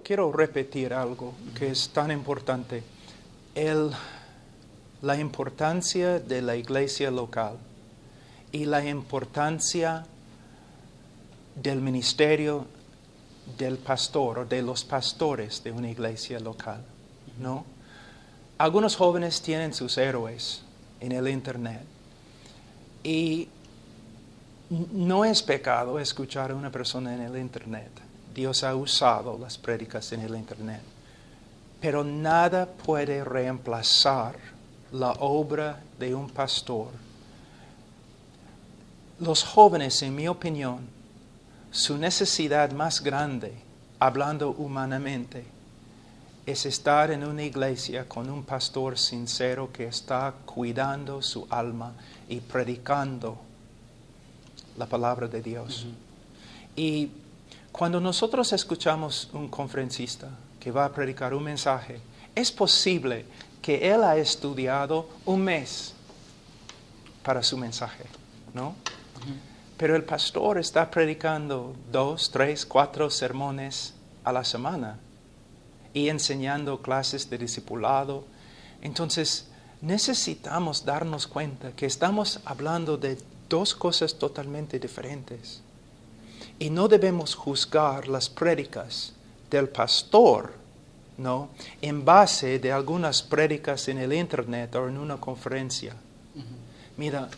quiero repetir algo que es tan importante. La importancia de la iglesia local y la importancia del ministerio del pastor o de los pastores de una iglesia local, ¿no? Algunos jóvenes tienen sus héroes en el internet y no es pecado escuchar a una persona en el internet. Dios ha usado las prédicas en el internet, pero nada puede reemplazar la obra de un pastor. Los jóvenes, en mi opinión, su necesidad más grande, hablando humanamente, es estar en una iglesia con un pastor sincero que está cuidando su alma y predicando la palabra de Dios. Y cuando nosotros escuchamos un conferencista que va a predicar un mensaje, es posible que él ha estudiado un mes para su mensaje, ¿no? Pero el pastor está predicando 2, 3, 4 sermones a la semana y enseñando clases de discipulado. Entonces, necesitamos darnos cuenta que estamos hablando de dos cosas totalmente diferentes. Y no debemos juzgar las prédicas del pastor, ¿no?, en base de algunas prédicas en el internet o en una conferencia. Mira,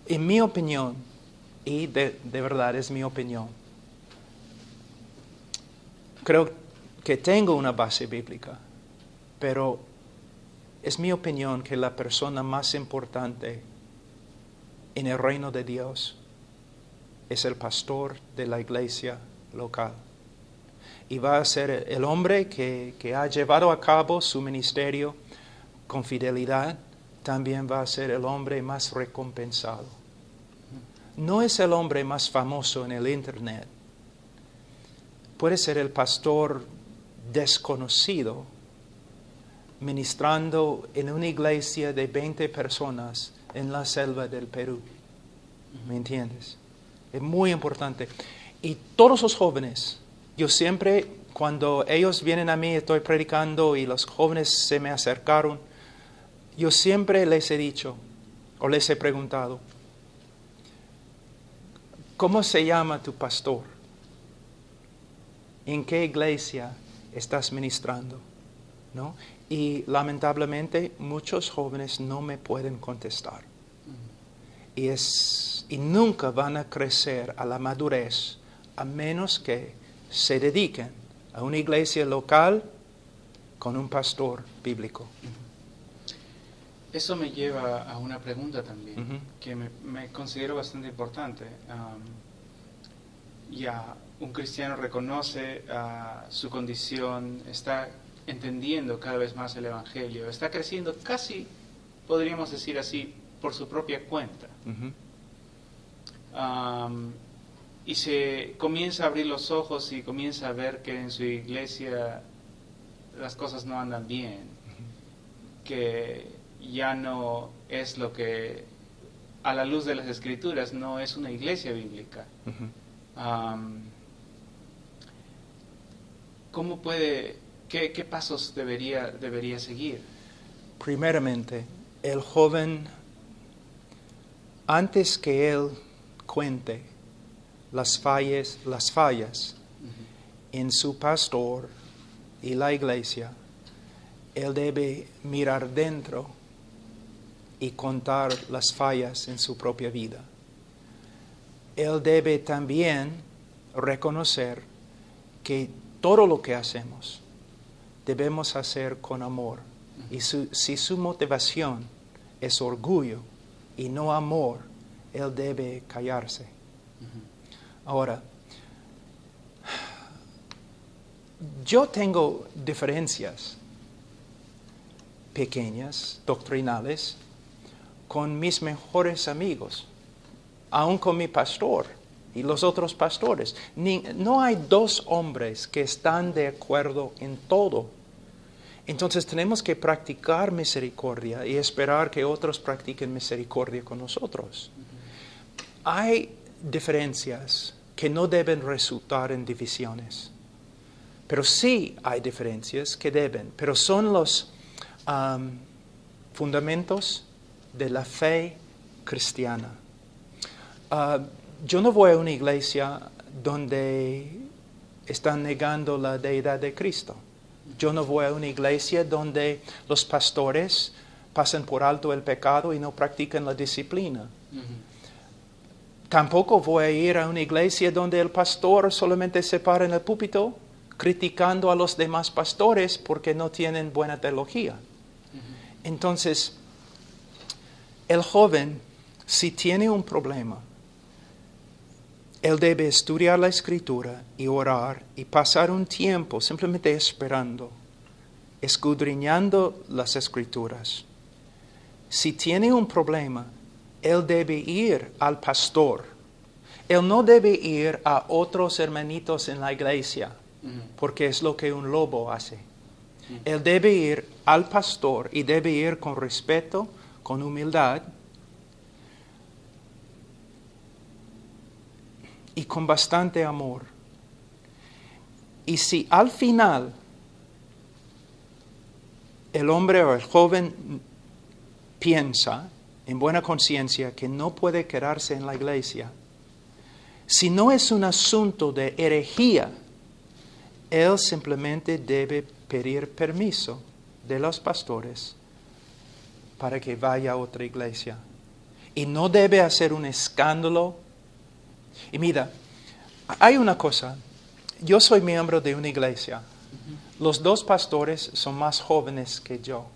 en mi opinión, y de verdad es mi opinión, creo que tengo una base bíblica, pero es mi opinión que la persona más importante en el reino de Dios es el pastor de la iglesia local. Y va a ser el hombre que ha llevado a cabo su ministerio con fidelidad, también va a ser el hombre más recompensado. No es el hombre más famoso en el internet. Puede ser el pastor desconocido ministrando en una iglesia de 20 personas en la selva del Perú. ¿Me entiendes? Es muy importante. Y todos los jóvenes, yo siempre, cuando ellos vienen a mí, estoy predicando y los jóvenes se me acercaron, yo siempre les he dicho o les he preguntado, ¿cómo se llama tu pastor? ¿En qué iglesia estás ministrando? ¿No? Y lamentablemente muchos jóvenes no me pueden contestar. Y nunca van a crecer a la madurez a menos que se dediquen a una iglesia local con un pastor bíblico. Eso me lleva a una pregunta también, que me considero bastante importante. Ya un cristiano reconoce su condición, está entendiendo cada vez más el Evangelio, está creciendo casi, podríamos decir así, por su propia cuenta. Y se comienza a abrir los ojos y comienza a ver que en su iglesia las cosas no andan bien, que ya no es lo que, a la luz de las Escrituras, no es una iglesia bíblica. ¿Cómo puede, qué pasos debería seguir? Primeramente, el joven, antes que él cuente las fallas en su pastor y la iglesia, él debe mirar dentro y contar las fallas en su propia vida. Él debe también reconocer que todo lo que hacemos debemos hacer con amor. Y si su motivación es orgullo y no amor, él debe callarse. Ahora, yo tengo diferencias pequeñas, doctrinales, con mis mejores amigos, aún con mi pastor y los otros pastores. No hay dos hombres que están de acuerdo en todo. Entonces tenemos que practicar misericordia y esperar que otros practiquen misericordia con nosotros. Hay diferencias que no deben resultar en divisiones. Pero sí hay diferencias que deben, pero son los fundamentos de la fe cristiana. Yo no voy a una iglesia donde están negando la deidad de Cristo. Yo no voy a una iglesia donde los pastores pasan por alto el pecado y no practican la disciplina. Tampoco voy a ir a una iglesia donde el pastor solamente se para en el púlpito criticando a los demás pastores porque no tienen buena teología. Entonces, el joven, si tiene un problema, él debe estudiar la Escritura y orar y pasar un tiempo simplemente esperando, escudriñando las Escrituras. Si tiene un problema, él debe ir al pastor. Él no debe ir a otros hermanitos en la iglesia, porque es lo que un lobo hace. Él debe ir al pastor y debe ir con respeto, con humildad y con bastante amor. Y si al final el hombre o el joven piensa en buena conciencia que no puede quedarse en la iglesia, si no es un asunto de herejía, él simplemente debe pedir permiso de los pastores para que vaya a otra iglesia. Y no debe hacer un escándalo. Y mira, hay una cosa. Yo soy miembro de una iglesia. Los dos pastores son más jóvenes que yo.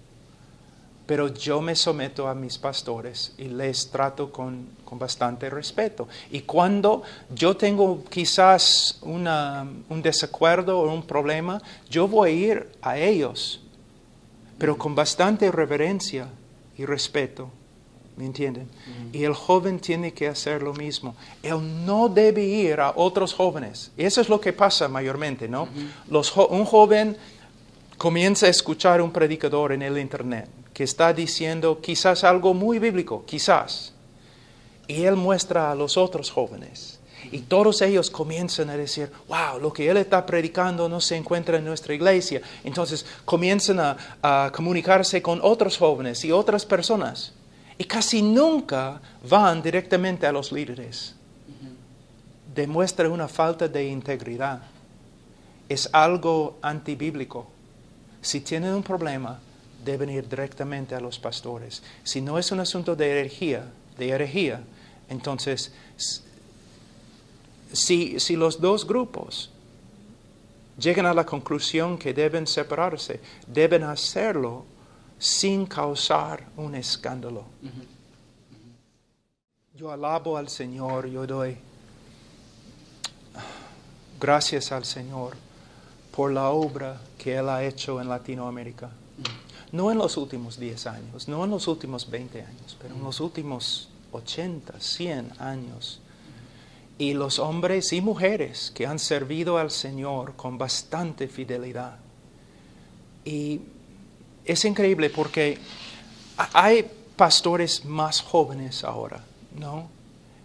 Pero yo me someto a mis pastores y les trato con bastante respeto. Y cuando yo tengo quizás un desacuerdo o un problema, yo voy a ir a ellos, pero con bastante reverencia y respeto. ¿Me entienden? Y el joven tiene que hacer lo mismo. Él no debe ir a otros jóvenes. Eso es lo que pasa mayormente, ¿no? Un joven comienza a escuchar un predicador en el internet que está diciendo quizás algo muy bíblico, quizás. Y él muestra a los otros jóvenes. Y todos ellos comienzan a decir, wow, lo que él está predicando no se encuentra en nuestra iglesia. Entonces comienzan a comunicarse con otros jóvenes y otras personas. Y casi nunca van directamente a los líderes. Demuestra una falta de integridad. Es algo antibíblico. Si tienen un problema, deben ir directamente a los pastores. Si no es un asunto de herejía, entonces, si los dos grupos llegan a la conclusión que deben separarse, deben hacerlo sin causar un escándalo. Yo alabo al Señor, yo doy gracias al Señor por la obra que Él ha hecho en Latinoamérica. No en los últimos 10 años, no en los últimos 20 años, pero en los últimos 80, 100 años. Y los hombres y mujeres que han servido al Señor con bastante fidelidad. Y es increíble porque hay pastores más jóvenes ahora, ¿no?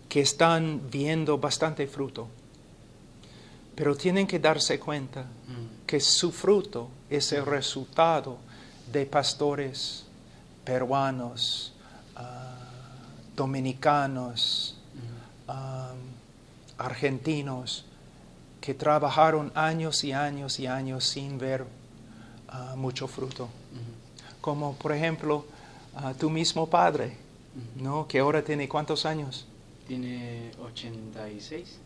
Que están viendo bastante fruto. Pero tienen que darse cuenta que su fruto es el resultado de pastores peruanos, dominicanos, argentinos, que trabajaron años y años y años sin ver mucho fruto. Como por ejemplo, tu mismo padre, ¿no? Que ahora tiene ¿cuántos años? Tiene 86.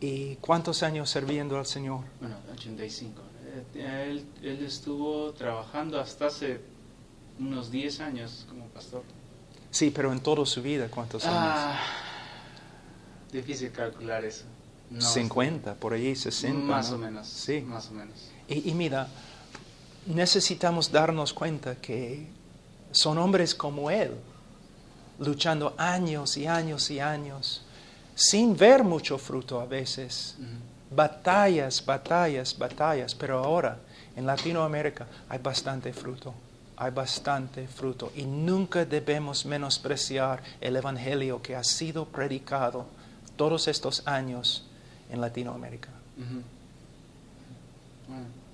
¿Y cuántos años sirviendo al Señor? Bueno, 85. Él estuvo trabajando hasta hace unos 10 años como pastor. Sí, pero en toda su vida, ¿cuántos años? Difícil calcular eso. No, 50, por ahí 60. Más ¿no? o menos. Sí. Más o menos. Y mira, necesitamos darnos cuenta que son hombres como él, luchando años y años y años, sin ver mucho fruto a veces. Batallas, pero ahora en Latinoamérica hay bastante fruto. Hay bastante fruto y nunca debemos menospreciar el Evangelio que ha sido predicado todos estos años en Latinoamérica. Ujú. Bueno.